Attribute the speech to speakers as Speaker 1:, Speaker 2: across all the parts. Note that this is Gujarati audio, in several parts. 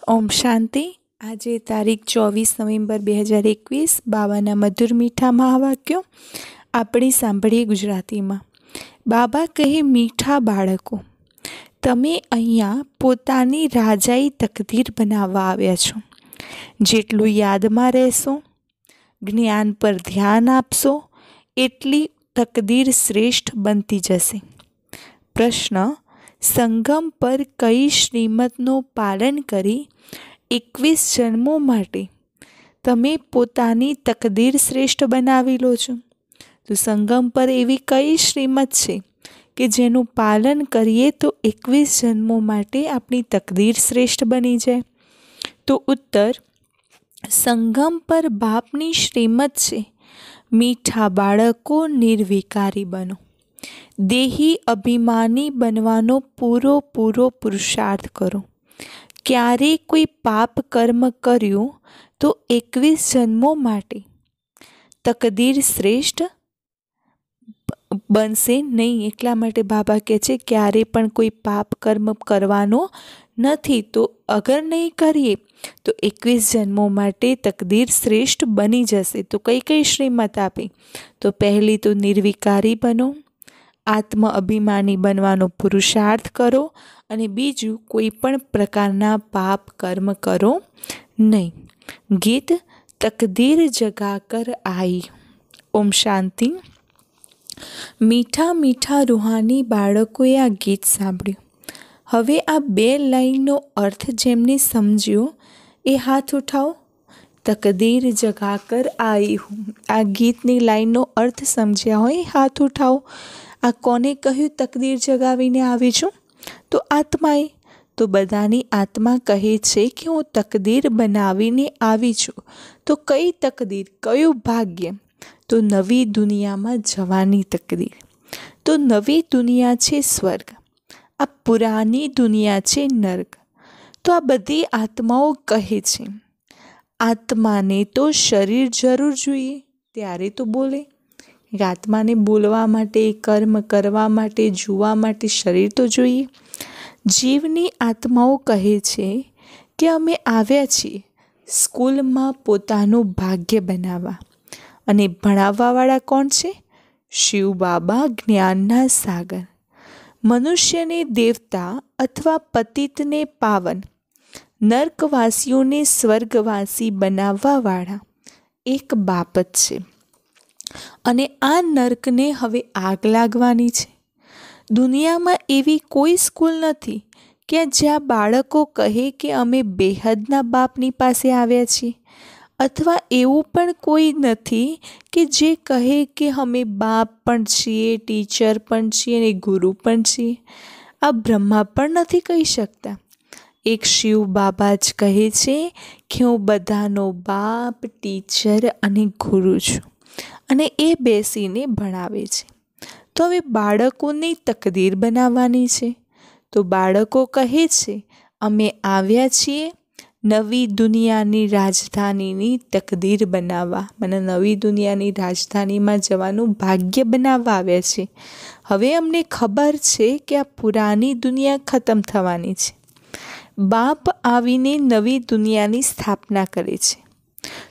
Speaker 1: ઓમ શાંતિ. આજે તારીખ 24 નવેમ્બર 2021. બાબાના મધુર મીઠા મહાવાક્યો આપણે સાંભળીએ ગુજરાતીમાં. બાબા કહે, મીઠા બાળકો, તમે અહીંયા પોતાની રાજાઈ તકદીર બનાવવા આવ્યા છો. જેટલું યાદમાં રહેશો, જ્ઞાન પર ધ્યાન આપશો, એટલી તકદીર શ્રેષ્ઠ બનતી જશે. પ્રશ્ન: સંગમ પર કઈ શ્રીમતનું પાલન કરી 21 જન્મો માટે તમે પોતાની તકદીર શ્રેષ્ઠ બનાવી લો છો? તો સંગમ પર એવી કઈ શ્રીમત છે કે જેનું પાલન કરીએ તો 21 જન્મો માટે આપણી તકદીર શ્રેષ્ઠ બની જાય? તો ઉત્તર: સંગમ પર બાપની શ્રીમત છે, મીઠા બાળકો નિર્વિકારી બનો. દેહી અભિમાની બનવાનો પૂરો પુરુષાર્થ કરો. ક્યારેય કોઈ પાપ કર્મ કર્યું તો 21 જન્મો માટે તકદીર શ્રેષ્ઠ બનશે નહીં. એટલા માટે બાબા કહે છે ક્યારેય પણ કોઈ પાપ કર્મ કરવાનો નથી. તો અગર નહીં કરીએ તો 21 જન્મો માટે તકદીર શ્રેષ્ઠ બની જશે. તો કઈ શ્રીમત આપી? તો પહેલી તો નિર્વિકારી બનો, આત્મ અભિમાની બનવાનો પુરુષાર્થ કરો, અને બીજું કોઈ પણ પ્રકારના પાપ કર્મ કરો નહીં. ગીત તકદીર જગાકર આઈ. ઓમ શાંતિ. મીઠા મીઠા રૂહાની બાળકોએ આ ગીત સાંભળ્યું. હવે આ 2 લાઈનનો અર્થ જેમને સમજ્યો એ હાથ ઉઠાવો. તકદીર જગાકર આઈ હું. આ ગીતની લાઈનનો અર્થ સમજ્યા હોય હાથ ઉઠાવો. આ કોને કહ્યું તકદીર જગાવીને આવી છું? તો આત્માએ. તો બધાની આત્મા કહે છે કે હું તકદીર બનાવીને આવી છું. તો કઈ તકદીર, કયું ભાગ્ય? તો નવી દુનિયામાં જવાની તકદીર. તો નવી દુનિયા છે સ્વર્ગ, આ પુરાની દુનિયા છે નર્ક. તો આ બધી આત્માઓ કહે છે આત્માને તો શરીર જરૂર જોઈએ ત્યારે તો બોલે. આત્માને બોલવા માટે, કર્મ કરવા માટે, જોવા માટે શરીર તો જોઈએ. જીવની આત્માઓ કહે છે કે અમે આવ્યા છીએ સ્કૂલમાં પોતાનું ભાગ્ય બનાવવા. અને ભણાવવાવાળા કોણ છે? શિવ બાબા, જ્ઞાનના સાગર. મનુષ્યને દેવતા અથવા પતિતને પાવન, નર્કવાસીઓને સ્વર્ગવાસી બનાવવાવાળા એક બાપ જ છે. અને આ નર્કને હવે આગ લાગવાની છે. દુનિયામાં એવી કોઈ સ્કૂલ નથી કે જ્યાં બાળકો કહે કે અમે બેહદના બાપની પાસે આવ્યા છીએ, અથવા એવું પણ કોઈ નથી કે જે કહે કે અમે બાપ પણ છીએ, ટીચર પણ છીએ અને ગુરુ પણ છીએ. આ બ્રહ્મા પણ નથી કહી શકતા. એક શિવ બાબા જ કહે છે કે હું બધાનો બાપ, ટીચર અને ગુરુ છું. અને એ બેસીને ભણાવે છે. તો હવે બાળકોની તકદીર બનાવવાની છે. તો બાળકો કહે છે અમે આવ્યા છીએ નવી દુનિયાની રાજધાનીની તકદીર બનાવવા. મને નવી દુનિયાની રાજધાનીમાં જવાનું ભાગ્ય બનાવવા આવ્યા છે. હવે અમને ખબર છે કે આ પુરાની દુનિયા ખતમ થવાની છે. બાપ આવીને નવી દુનિયાની સ્થાપના કરે છે.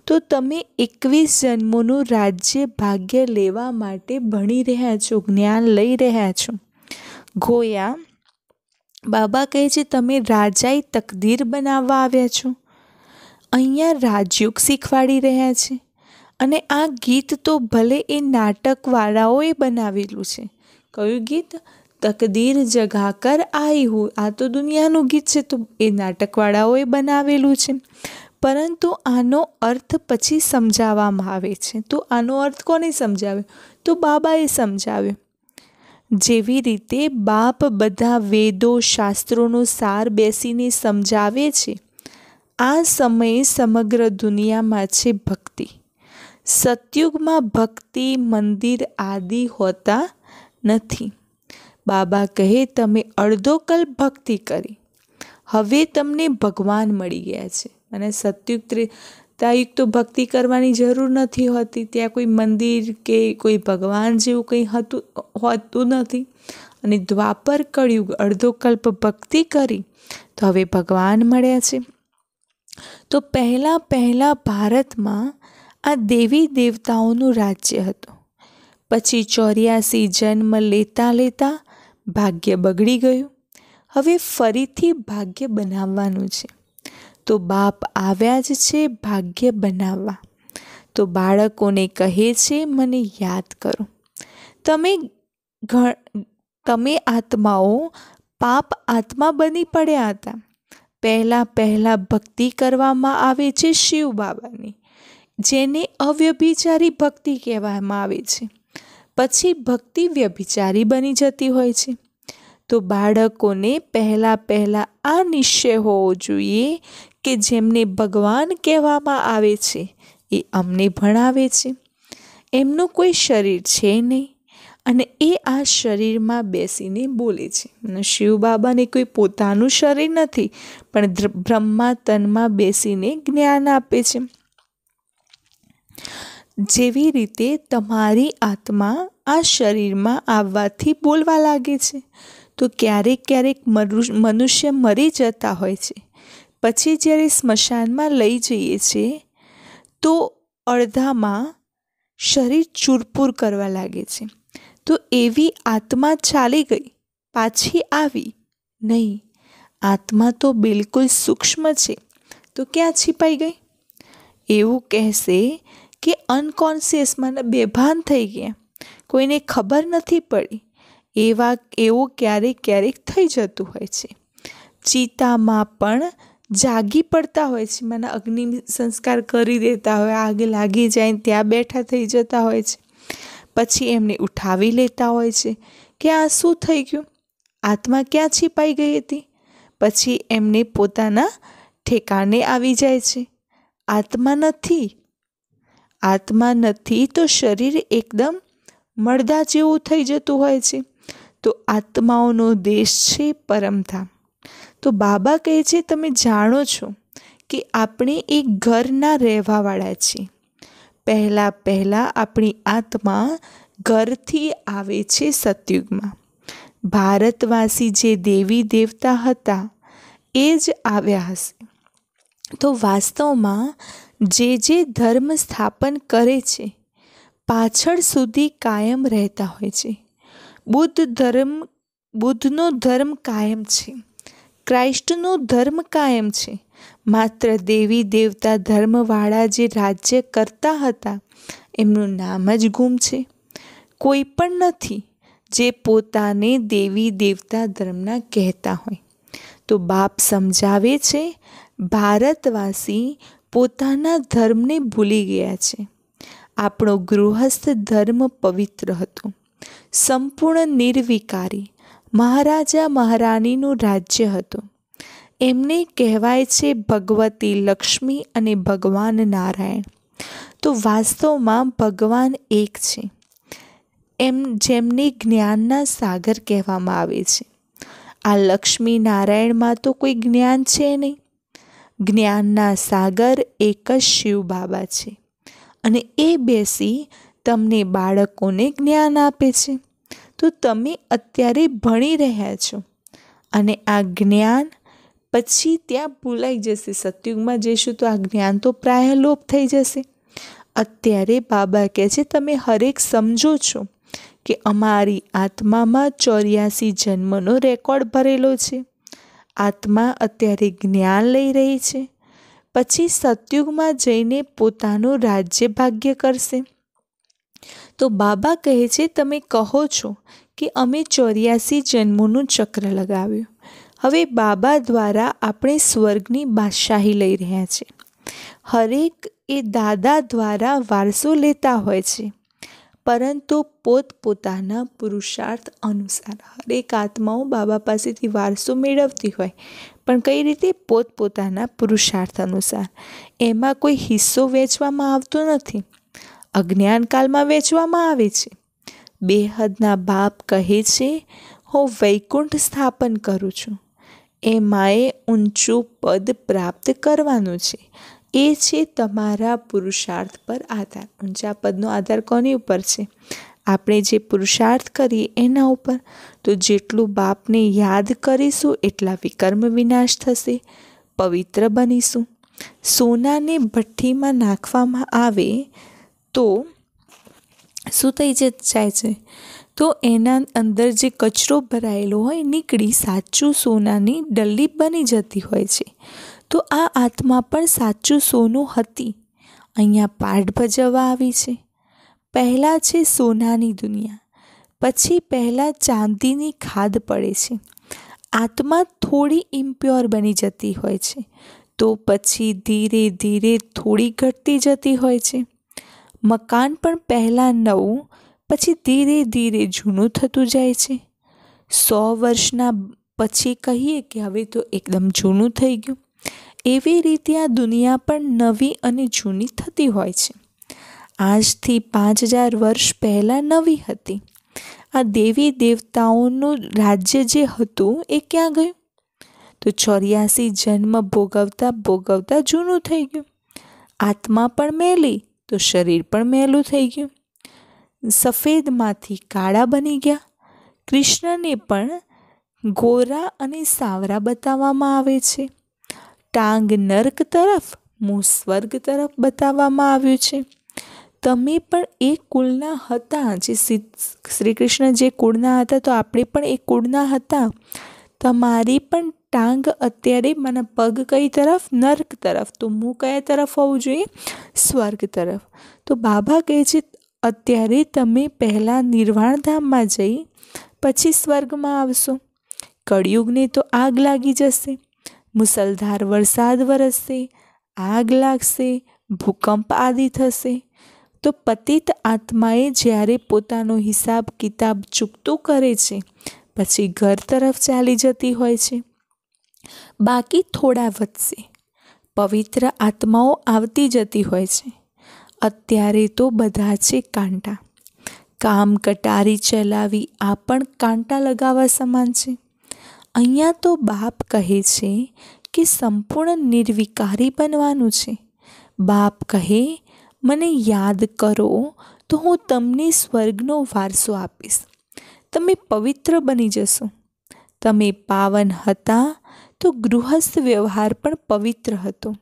Speaker 1: તો તમે 21 જન્મોનું રાજ્ય ભાગ્ય લેવા માટે ભણી રહ્યા છો, જ્ઞાન લઈ રહ્યા છો. ગોયા બાબા કહે છે તમે રાજાઈ તકદીર બનાવવા આવ્યા છો. અહીંયા રાજયોગ શીખવાડી રહ્યા છે. અને આ ગીત તો ભલે એ નાટકવાળાઓએ બનાવેલું છે. કયું ગીત? તકદીર જગાકર આઈ હું. આ તો દુનિયાનું ગીત છે, તો એ નાટકવાળાઓએ બનાવેલું છે. પરંતુ આનો અર્થ પછી સમજાવવામાં આવે છે. તો આનો અર્થ કોને સમજાવ્યો? તો બાબાએ સમજાવ્યો. જેવી રીતે બાપ બધા વેદો, શાસ્ત્રોનો સાર બેસીને સમજાવે છે, આ સમયે સમગ્ર દુનિયામાં છે ભક્તિ. સતયુગમાં ભક્તિ, મંદિર આદિ હોતા નથી. બાબા કહે તમે અડધો કલ્પ ભક્તિ કરી, હવે તમને ભગવાન મળી ગયા છે. અને સતયુગ, ત્રેતાયુગ તો ભક્તિ કરવાની જરૂર નથી હોતી. ત્યાં કોઈ મંદિર કે કોઈ ભગવાન જેવું કંઈ હોતું નથી. અને દ્વાપર કળયુગ અડધો કલ્પ ભક્તિ કરી તો હવે ભગવાન મળ્યા છે. તો પહેલાં ભારતમાં આ દેવી દેવતાઓનું રાજ્ય હતું. પછી 84 જન્મ લેતા ભાગ્ય બગડી ગયું. હવે ફરીથી ભાગ્ય બનાવવાનું છે. તો બાપ આવ્યા જ છે ભાગ્ય બનાવવા. તો બાળકોને કહે છે, મને યાદ કરો. તમે આત્માઓ પાપ આત્મા બની પડ્યા હતા. પહેલાં ભક્તિ કરવામાં આવે છે શિવ બાબાની, જેને અવ્યભિચારી ભક્તિ કહેવામાં આવે છે. પછી ભક્તિ વ્યભિચારી બની જતી હોય છે. તો બાળકોને પહેલાં આ નિશ્ચય હોવો જોઈએ કે જેમને ભગવાન કહેવામાં આવે છે એ અમને ભણાવે છે. એમનું કોઈ શરીર છે નહીં અને એ આ શરીરમાં બેસીને બોલે છે. શિવ બાબાને કોઈ પોતાનું શરીર નથી, પણ બ્રહ્મા તનમાં બેસીને જ્ઞાન આપે છે. જેવી રીતે તમારી આત્મા આ શરીરમાં આવવાથી બોલવા લાગે છે. તો ક્યારેક મનુષ્ય મરી જતા હોય છે. પછી જ્યારે સ્મશાનમાં લઈ જઈએ છીએ તો અડધામાં શરીર ચૂરપૂર કરવા લાગે છે. તો એવી આત્મા ચાલી ગઈ, પાછી આવી નહીં. આત્મા તો બિલકુલ સૂક્ષ્મ છે, તો ક્યાં छिपाઈ ગઈ? એવું કહેશે કે અનકોન્શિયસમાં બેભાન થઈ ગયા, કોઈને ખબર નથી પડી. એવું ક્યારેક થઈ જતું હોય છે. ચિતામાં પણ જાગી પડતા હોય છે, મને અગ્નિ સંસ્કાર કરી દેતા હોય, આગ લાગી જાય ત્યાં બેઠા થઈ જતા હોય છે. પછી એમને ઉઠાવી લેતા હોય છે કે આ શું થઈ ગયું, આત્મા ક્યાં छिपाઈ ગઈ હતી. પછી એમને પોતાના ઠેકાણે આવી જાય છે. આત્મા નથી તો શરીર એકદમ મળદા જેવું થઈ જતું હોય છે. તો આત્માઓનો દેશ છે પરમધામ. તો બાબા કહે છે, તમે જાણો છો કે આપણે એક ઘરના રહેવાવાળા છીએ. પહેલાં આપણી આત્મા ઘરથી આવે છે સતયુગમાં. ભારતવાસી જે દેવી દેવતા હતા એ જ આવ્યા હશે. તો વાસ્તવમાં જે ધર્મ સ્થાપન કરે છે પાછળ સુધી કાયમ રહેતા હોય છે. બુદ્ધનો ધર્મ કાયમ છે, ક્રાઇસ્ટનો ધર્મ કાયમ છે. માત્ર દેવી દેવતા ધર્મવાળા જે રાજ્ય કરતા હતા એમનું નામ જ ગુમ છે. કોઈ પણ નથી જે પોતાને દેવી દેવતા ધર્મના કહેતા હોય. તો બાપ સમજાવે છે, ભારતવાસી પોતાના ધર્મને ભૂલી ગયા છે. આપણો ગૃહસ્થ ધર્મ પવિત્ર હતો, સંપૂર્ણ નિર્વિકારી મહારાજા મહારાણીનું રાજ્ય હતું. એમને કહેવાય છે ભગવતી લક્ષ્મી અને ભગવાન નારાયણ. તો વાસ્તવમાં ભગવાન એક છે, જેમને જ્ઞાનના સાગર કહેવામાં આવે છે. આ લક્ષ્મી નારાયણમાં તો કોઈ જ્ઞાન છે નહીં. જ્ઞાનના સાગર એક જ શિવ બાબા છે અને એ બેસી તમને બાળકોને જ્ઞાન આપે છે. તો તમે અત્યારે ભણી રહ્યા છો અને આ જ્ઞાન પછી ત્યાં ભૂલાઈ જશે. સતયુગમાં જઈશું તો આ જ્ઞાન તો પ્રાય લોપ થઈ જશે. અત્યારે બાબા કહે છે તમે હરેક સમજો છો કે અમારી આત્મામાં 84 જન્મનો રેકોર્ડ ભરેલો છે. આત્મા અત્યારે જ્ઞાન લઈ રહી છે, પછી સતયુગમાં જઈને પોતાનું રાજ્ય ભાગ્ય કરશે. તો બાબા કહે છે તમે કહો છો કે અમે 84 જન્મોનું ચક્ર લગાવ્યું. હવે બાબા દ્વારા આપણે સ્વર્ગની બાદશાહી લઈ રહ્યા છે. હરેક એ દાદા દ્વારા વારસો લેતા હોય છે, પરંતુ પોતપોતાના પુરુષાર્થ અનુસાર. હરેક આત્માઓ બાબા પાસેથી વારસો મેળવતી હોય, પણ કઈ રીતે? પોતપોતાના પુરુષાર્થ અનુસાર. એમાં કોઈ હિસ્સો વેચવામાં આવતો નથી, અજ્ઞાનકાળમાં વેચવામાં આવે છે. બેહદના બાપ કહે છે હું વૈકુંઠ સ્થાપન કરું છું. એમાંય ઊંચું પદ પ્રાપ્ત કરવાનું છે. એ છે તમારા પુરુષાર્થ પર આધાર. ઊંચા પદનો આધાર કોની ઉપર છે? આપણે જે પુરુષાર્થ કરીએ એના ઉપર. તો જેટલું બાપને યાદ કરીશું એટલા વિકર્મ વિનાશ થશે, પવિત્ર બનીશું. સોનાને ભઠ્ઠીમાં નાખવામાં આવે તો શું થઈ જાય છે? તો એના અંદર જે કચરો ભરાયેલો હોય નીકળી સાચું સોનાની ડલ્લી બની જતી હોય છે. તો આ આત્મા પણ સાચું સોનું હતી. અહીંયા પાઠ ભજવવા આવી છે. પહેલાં છે સોનાની દુનિયા, પછી પહેલાં ચાંદીની ખાદ પડે છે. આત્મા થોડી ઇમ્પ્યોર બની જતી હોય છે, તો પછી ધીરે ધીરે થોડી ઘટતી જતી હોય છે. મકાન પણ પહેલાં નવું, પછી ધીરે ધીરે જૂનું થતું જાય છે. 100 વર્ષના પછી કહીએ કે હવે તો એકદમ જૂનું થઈ ગયું. એવી રીતે આ દુનિયા પણ નવી અને જૂની થતી હોય છે. આજથી 5000 વર્ષ પહેલાં નવી હતી. આ દેવી દેવતાઓનું રાજ્ય જે હતું એ ક્યાં ગયું? તો 84 જન્મ ભોગવતા ભોગવતા જૂનું થઈ ગયું. આત્મા પણ મેલી તો શરીર પણ મેલું થઈ ગયું. સફેદમાંથી કાળા બની ગયા. કૃષ્ણને પણ ગોરા અને સાવરા બતાવવામાં આવે છે. ટાંગ નર્ક તરફ, મું સ્વર્ગ તરફ બતાવવામાં આવ્યું છે. તમે પણ એ કુળના હતા, જે શ્રી કૃષ્ણ જે કુળના હતા, તો આપણે પણ એ કુળના હતા. તમારી પણ ટાંગ અત્યારે મને પગ કઈ તરફ? નર્ક તરફ. તો મું કયા તરફ હોવું જોઈએ? સ્વર્ગ તરફ. તો બાબા કહે છે અત્યારે તમે પહેલાં નિર્વાણધામમાં જઈ પછી સ્વર્ગમાં આવશો. કળિયુગને તો આગ લાગી જશે, મુસલધાર વરસાદ વરસશે, આગ લાગશે, ભૂકંપ આદિ થશે. તો પતિત આત્માએ જ્યારે પોતાનો હિસાબ કિતાબ ચૂકતું કરે છે પછી ઘર તરફ ચાલી જતી હોય છે. બાકી થોડા વધશે. પવિત્ર આત્માઓ આવતી જતી હોય છે. અત્યારે તો બધા છે કાંટા. કામ કટારી ચલાવી આ પણ કાંટા લગાવવા સમાન છે. અહીંયા તો બાપ કહે છે કે સંપૂર્ણ નિર્વિકારી બનવાનું છે. બાપ કહે મને યાદ કરો તો હું તમને સ્વર્ગનો વારસો આપીશ. તમે પવિત્ર બની જશો. તમે પાવન હતા તો ગૃહસ્થ વ્યવહાર પણ પવિત્ર હતો.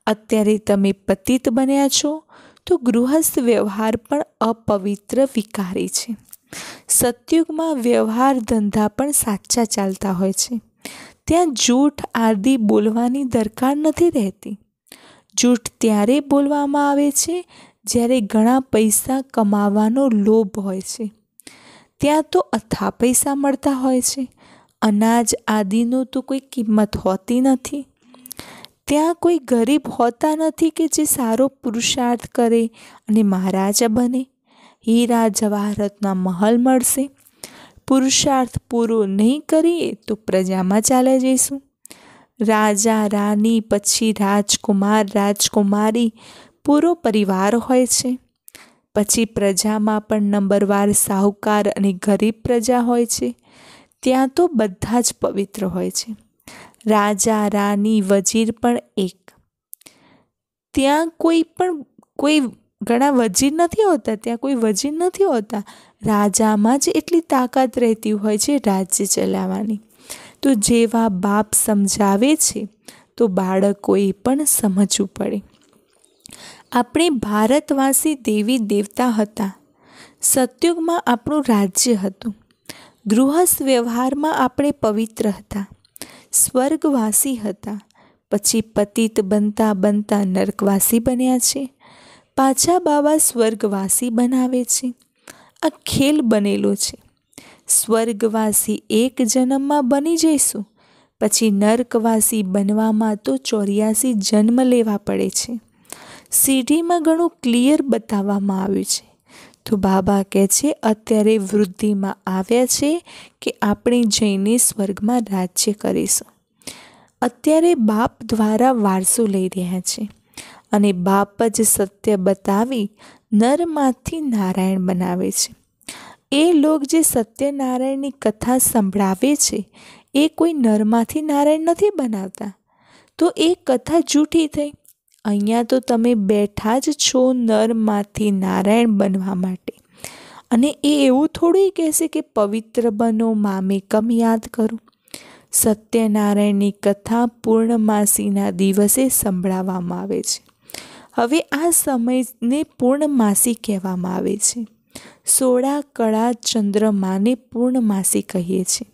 Speaker 1: અત્યારે તમે પતિત બન્યા છો તો ગૃહસ્થ વ્યવહાર પણ અપવિત્ર વિકારી છે. સતયુગમાં વ્યવહાર ધંધા પણ સાચા ચાલતા હોય છે. ત્યાં જૂઠ આદિ બોલવાની દરકાર નથી રહેતી. જૂઠ ત્યારે બોલવામાં આવે છે જ્યારે ઘણા પૈસા કમાવાનો લોભ હોય છે. ત્યાં તો અથા પૈસા મળતા હોય છે. અનાજ આદિનો તો કોઈ કિંમત હોતી નથી. ત્યાં કોઈ ગરીબ હોતા નથી કે જે સારો પુરુષાર્થ કરે અને મહારાજા બને. હીરા જવાહરતના મહલ મળશે. પુરુષાર્થ પૂરો નહીં કરીએ તો પ્રજામાં ચાલ્યા જઈશું. રાજા રાની પછી રાજકુમાર રાજકુમારી પૂરો પરિવાર હોય છે. પછી પ્રજામાં પણ નંબરવાર સાહુકાર અને ગરીબ પ્રજા હોય છે. ત્યાં તો બધા જ પવિત્ર હોય છે. રાજા રાની વજીર પણ એક. ત્યાં કોઈ ઘણા વજીર નથી હોતા. ત્યાં કોઈ વજીર નથી હોતા. રાજામાં જ એટલી તાકાત રહેતી હોય છે રાજ્ય ચલાવવાની. તો જેવા બાપ સમજાવે છે તો બાળકોએ પણ સમજવું પડે. આપણે ભારતવાસી દેવી દેવતા હતા. સતયુગમાં આપણું રાજ્ય હતું. ગૃહસ્થ વ્યવહારમાં આપણે પવિત્ર હતા, સ્વર્ગવાસી હતા. પછી પતિત બનતા બનતા નરકવાસી બન્યા છે. પાછા બાબા સ્વર્ગવાસી બનાવે છે. આ ખેલ બનેલો છે. સ્વર્ગવાસી એક જન્મમાં બની જઈશું, પછી નર્કવાસી બનવામાં તો 84 જન્મ લેવા પડે છે. સીડીમાં ઘણું ક્લિયર બતાવવામાં આવ્યું છે. તો બાબા કહે છે અત્યારે વૃદ્ધિમાં આવ્યા છે કે આપણે જઈને સ્વર્ગમાં રાજ્ય કરીશું. અત્યારે બાપ દ્વારા વારસો લઈ રહ્યા છે અને બાપ જ સત્ય બતાવી નરમાંથી નારાયણ બનાવે છે. એ લોક જે સત્યનારાયણની કથા સંભળાવે છે એ કોઈ નરમાંથી નારાયણ નથી બનાવતા. તો એ કથા જૂઠી થઈ. અહીંયા તો તમે બેઠા જ છો નરમાંથી નારાયણ બનવા માટે. અને એ એવું થોડું કહેશે કે પવિત્ર બનો, મામેકમ યાદ કરો. સત્યનારાયણની કથા પૂર્ણમાસીના દિવસે સંભળાવવામાં આવે છે. હવે આ સમયને પૂર્ણમાસી કહેવામાં આવે છે. 16 કળા ચંદ્રમાને પૂર્ણમાસી કહીએ છીએ.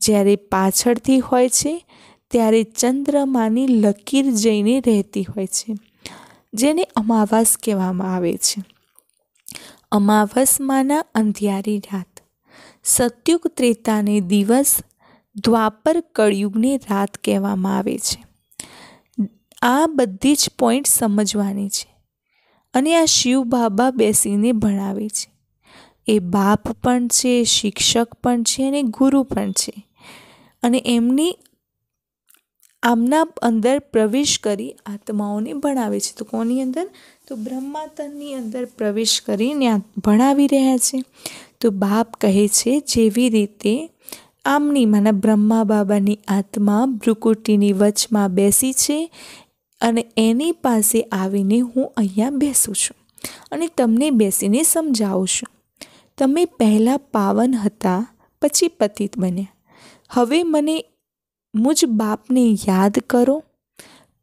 Speaker 1: જ્યારે પાછળથી હોય છે ત્યારે ચંદ્રમાની લકીર જઈને રહેતી હોય છે, જેને અમાવાસ કહેવામાં આવે છે. અમાવસમાંના અંધિયારી રાત, સતયુગ ત્રેતાને દિવસ, દ્વાપર કળયુગને રાત કહેવામાં આવે છે. આ બધી જ પોઈન્ટ સમજવાની છે. અને આ શિવ બાબા બેસીને ભણાવે છે. એ બાપ પણ છે, શિક્ષક પણ છે અને ગુરુ પણ છે. અને એમની આમના અંદર પ્રવેશ કરી આત્માઓને ભણાવે છે. તો કોની અંદર? તો બ્રહ્માતનની અંદર પ્રવેશ કરીને ભણાવી રહ્યા છે. તો બાપ કહે છે જેવી રીતે આમની માના બ્રહ્મા બાબાની આત્મા ભ્રુકુટીની વચમાં બેસી છે અને એની પાસે આવીને હું અહીંયા બેસું છું અને તમને બેસીને સમજાવું છું. તમે પહેલાં પાવન હતા, પછી પતિત બન્યા. હવે મને મુજ બાપને યાદ કરો.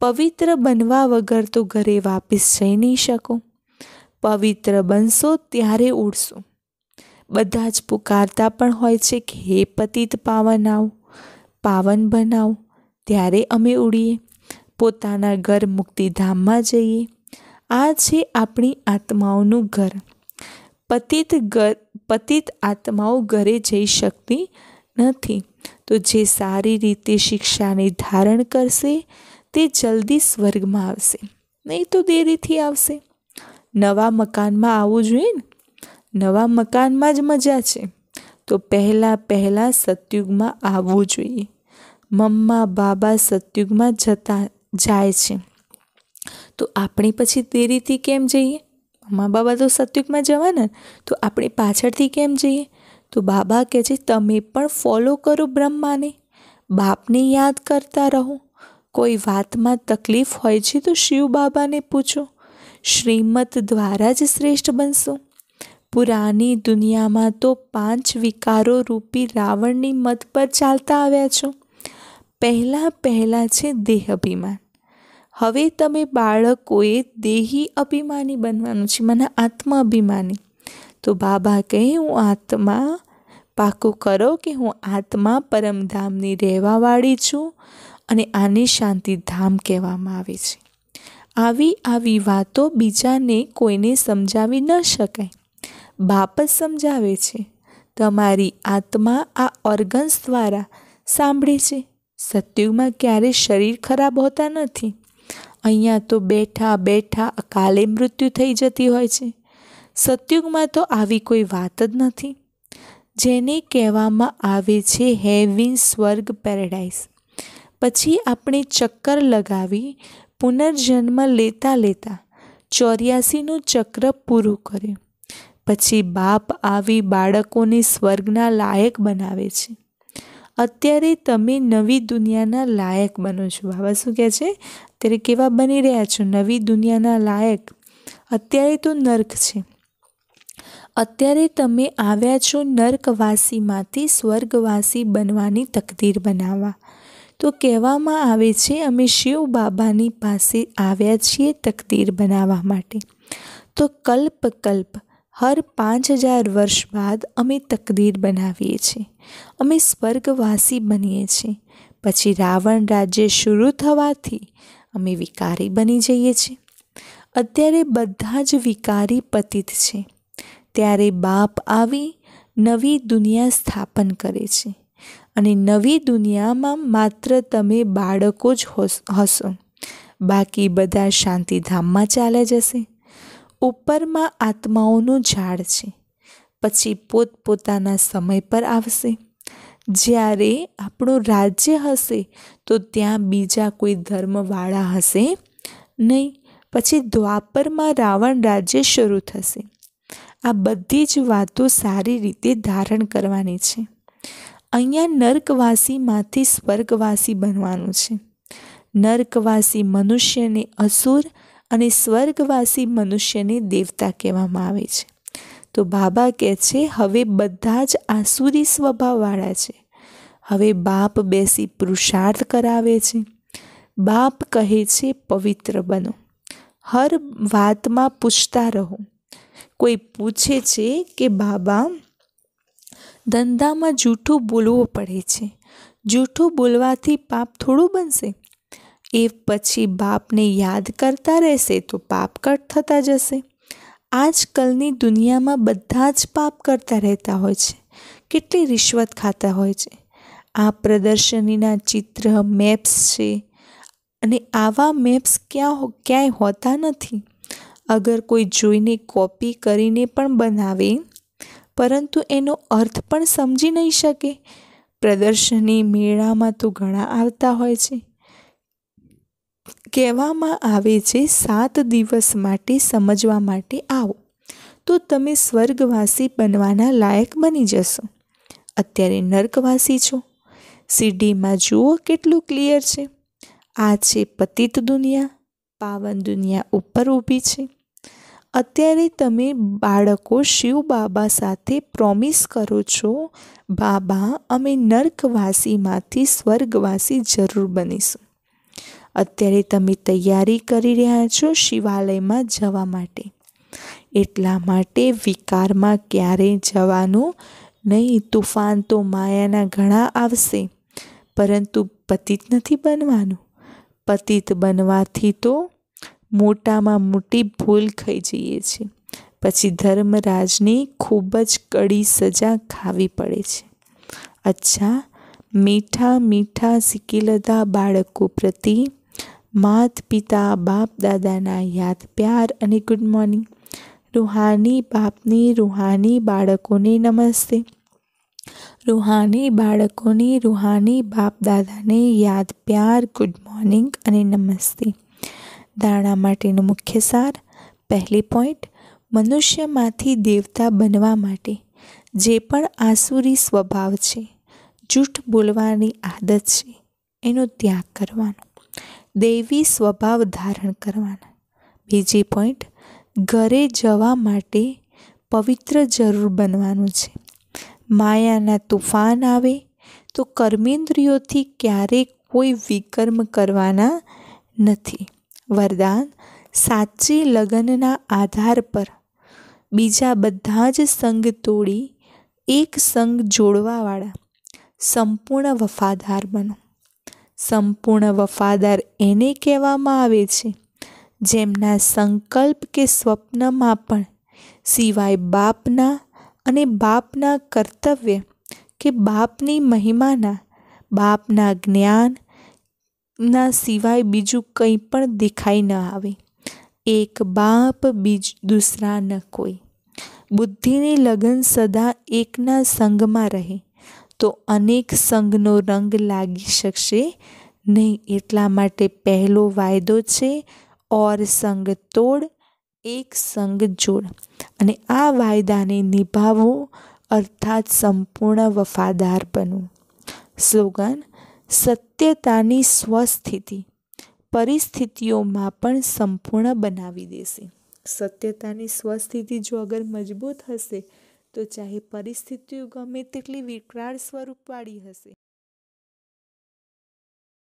Speaker 1: પવિત્ર બનવા વગર તો ઘરે વાપસ જઈ નહીં શકો. પવિત્ર બનશો ત્યારે ઉડશો. બધા જ પુકારતા પણ હોય છે કે હે પતિત પાવન આવ, પાવન બનાવ. ત્યારે અમે ઉડીએ, પોતાના ઘર મુક્તિધામમાં જઈએ. આ છે આપણી આત્માઓનું ઘર. પતિત આત્માઓ ઘરે જઈ શકતી નથી. તો જે સારી રીતે શિક્ષાને ધારણ કરશે તે જલ્દી સ્વર્ગમાં આવશે, નહીં તો દેરીથી આવશે. નવા મકાનમાં આવવું જોઈએ ને, નવા મકાનમાં જ મજા છે. તો પહેલાં સતયુગમાં આવવું જોઈએ. મમ્મા બાબા સતયુગમાં જાય છે, તો આપણે પછી દેરીથી કેમ જઈએ? મમ્મા બાબા તો સતયુગમાં જવાના, તો આપણે પાછળથી કેમ જઈએ? તો બાબા કહે છે તમે પણ ફોલો કરો બ્રહ્માને, બાપને યાદ કરતા રહો. કોઈ વાતમાં તકલીફ હોય છે તો શિવ બાબાને પૂછો. શ્રીમત દ્વારા જ શ્રેષ્ઠ બનશો. પુરાની દુનિયામાં તો 5 વિકારો રૂપી રાવણની મત પર ચાલતા આવ્યા છો. પહેલાં છે દેહ અભિમાન. હવે તમે બાળકોએ દેહી અભિમાની બનવાનું છે, મને આત્મા અભિમાની. તો બાબા કહે હું આત્મા, પાકું કરો કે હું આત્મા પરમધામની રહેવાવાળી છું અને આને શાંતિધામ કહેવામાં આવે છે. આવી વાતો બીજાને કોઈને સમજાવી ન શકાય. બાપ જ સમજાવે છે. તમારી આત્મા આ ઓર્ગન્સ દ્વારા સાંભળે છે. સતયુગમાં ક્યારેય શરીર ખરાબ હોતા નથી. અહીંયા તો બેઠા અકાલે મૃત્યુ થઈ જતી હોય છે. સતયુગમાં તો આવી કોઈ વાત જ નથી. જેને કહેવામાં આવે છે હેવન, સ્વર્ગ, પેરેડાઇઝ. પછી આપણે ચક્કર લગાવી પુનર્જન્મ લેતા 84નું ચક્ર પૂરું કર્યું. પછી બાપ આવી બાળકોને સ્વર્ગના લાયક બનાવે છે. અત્યારે તમે નવી દુનિયાના લાયક બનો છો. બાબા શું કહે છે? અત્યારે કેવા બની રહ્યા છો? નવી દુનિયાના લાયક. અત્યારે તો નર્ક છે. અત્યારે તમે આવ્યા છો નર્કવાસીમાંથી સ્વર્ગવાસી બનવાની તકદીર બનાવવા. તો કહેવામાં આવે છે અમે શિવ બાબાની પાસે આવ્યા છીએ તકદીર બનાવવા માટે. તો કલ્પ હર 5000 વર્ષ બાદ અમે તકદીર બનાવીએ છીએ. અમે સ્વર્ગવાસી બનીએ છીએ. પછી રાવણ રાજ્ય શરૂ થવાથી અમે વિકારી બની જઈએ છીએ. અત્યારે બધા જ વિકારી પતિત છે. ત્યારે બાપ આવી નવી દુનિયા સ્થાપન કરે છે અને નવી દુનિયામાં માત્ર તમે બાળકો જ હશો. બાકી બધા શાંતિધામમાં ચાલ્યા જશે. ઉપરમાં આત્માઓનું ઝાડ છે. પછી પોતપોતાના સમય પર આવશે. જ્યારે આપણું રાજ્ય હશે તો ત્યાં બીજા કોઈ ધર્મવાળા હશે નહીં. પછી દ્વાપરમાં રાવણ રાજ્ય શરૂ થશે. આ બધી જ વાતો સારી રીતે ધારણ કરવાની છે. અહીંયા નર્કવાસીમાંથી સ્વર્ગવાસી બનવાનું છે. નર્કવાસી મનુષ્યને અસુર અને સ્વર્ગવાસી મનુષ્યને દેવતા કહેવામાં આવે છે. તો બાબા કહે છે હવે બધા જ આસુરી સ્વભાવવાળા છે. હવે બાપ બેસી પુરુષાર્થ કરાવે છે. બાપ કહે છે પવિત્ર બનો, હર વાતમાં પૂછતા રહો. કોઈ પૂછે છે કે બાબા ધંધામાં જૂઠું બોલવું પડે છે, જૂઠું બોલવાથી પાપ થોડું બનશે? એ પછી બાપને યાદ કરતા રહેશે તો પાપ કટ થતા જશે. આજકાલની દુનિયામાં બધા જ પાપ કરતા રહેતા હોય છે, કેટલી રિશ્વત ખાતા હોય છે. આ પ્રદર્શનીના ચિત્ર મેપ્સ છે, અને આવા મેપ્સ ક્યાંય હોતા નથી. અગર કોઈ જોઈને કોપી કરીને પણ બનાવે, પરંતુ એનો અર્થ પણ સમજી નહીં શકે. પ્રદર્શની મેળામાં તો ઘણા આવતા હોય છે. કહેવામાં આવે છે 7 દિવસ માટે સમજવા માટે આવો તો તમે સ્વર્ગવાસી બનવાના લાયક બની જશો. અત્યારે નર્કવાસી છો. સીડીમાં જુઓ કેટલું ક્લિયર છે. આ છે પતિત દુનિયા, પાવન દુનિયા ઉપર ઊભી છે. અત્યારે તમે બાળકો શિવ બાબા સાથે પ્રોમિસ કરો છો, બાબા અમે નર્કવાસીમાંથી સ્વર્ગવાસી જરૂર બનીશું. અત્યારે તમે તૈયારી કરી રહ્યા છો શિવાલયમાં જવા માટે. એટલા માટે વિકારમાં ક્યારેય જવાનું નહીં. તુફાન તો માયાના ઘણા આવશે, પરંતુ પતિત નથી બનવાનું. પતિત બનવાથી તો મોટામાં મોટી ભૂલ ખાઈ જઈએ છીએ. પછી ધર્મરાજની ખૂબ જ કડી સજા ખાવી પડે છે. અચ્છા, મીઠા મીઠા શીખીલધા બાળકો પ્રતિ માત પિતા બાપ દાદાના યાદ પ્યાર અને ગુડ મોર્નિંગ. રૂહાની બાપની રૂહાની બાળકોને નમસ્તે. રૂહાની બાળકોની રૂહાની બાપ દાદાને યાદ પ્યાર ગુડ મોર્નિંગ અને નમસ્તે. ધારણા માટેનો મુખ્ય સાર. પહેલી પોઈન્ટ, મનુષ્યમાંથી દેવતા બનવા માટે જે પણ આસુરી સ્વભાવ છે, જૂઠ બોલવાની આદત છે, એનો ત્યાગ કરવાનો, દૈવી સ્વભાવ ધારણ કરવાના. બીજી પોઈન્ટ, ઘરે જવા માટે પવિત્ર જરૂર બનવાનું છે. માયાના તુફાન આવે તો કર્મેન્દ્રિયોથી ક્યારેય કોઈ વિકર્મ કરવાના નથી. વરદાન, સાચી લગનના આધાર પર બીજા બધા જ સંગ તોડી એક સંગ જોડવાવાળા સંપૂર્ણ વફાદાર બનો. સંપૂર્ણ વફાદાર એને કહેવામાં આવે છે જેમના સંકલ્પ કે સ્વપ્નમાં પણ સિવાય બાપના અને બાપના કર્તવ્ય કે બાપની મહિમાના, બાપના જ્ઞાનના સિવાય બીજું કંઈ પણ દેખાઈ ન આવે. એક બાપ દૂસરા ન કોઈ. બુદ્ધિની લગન સદા એકના સંગમાં રહે તો અનેક સંગનો રંગ લાગી શકશે નહીં. એટલા માટે પહેલો વાયદો છે ઓર સંગ તોડ એક સંગ જોડ. અને આ વાયદાને નિભાવો અર્થાત સંપૂર્ણ વફાદાર બનવું. સ્લોગન, સત્યતાની સ્વસ્થિતિ પરિસ્થિતિઓમાં પણ સંપૂર્ણ બનાવી દેશે. સત્યતાની સ્વસ્થિતિ જો અગર મજબૂત હશે તો ચાહે પરિસ્થિતિઓ ગમે તેટલી વિકરાળ સ્વરૂપવાળી હશે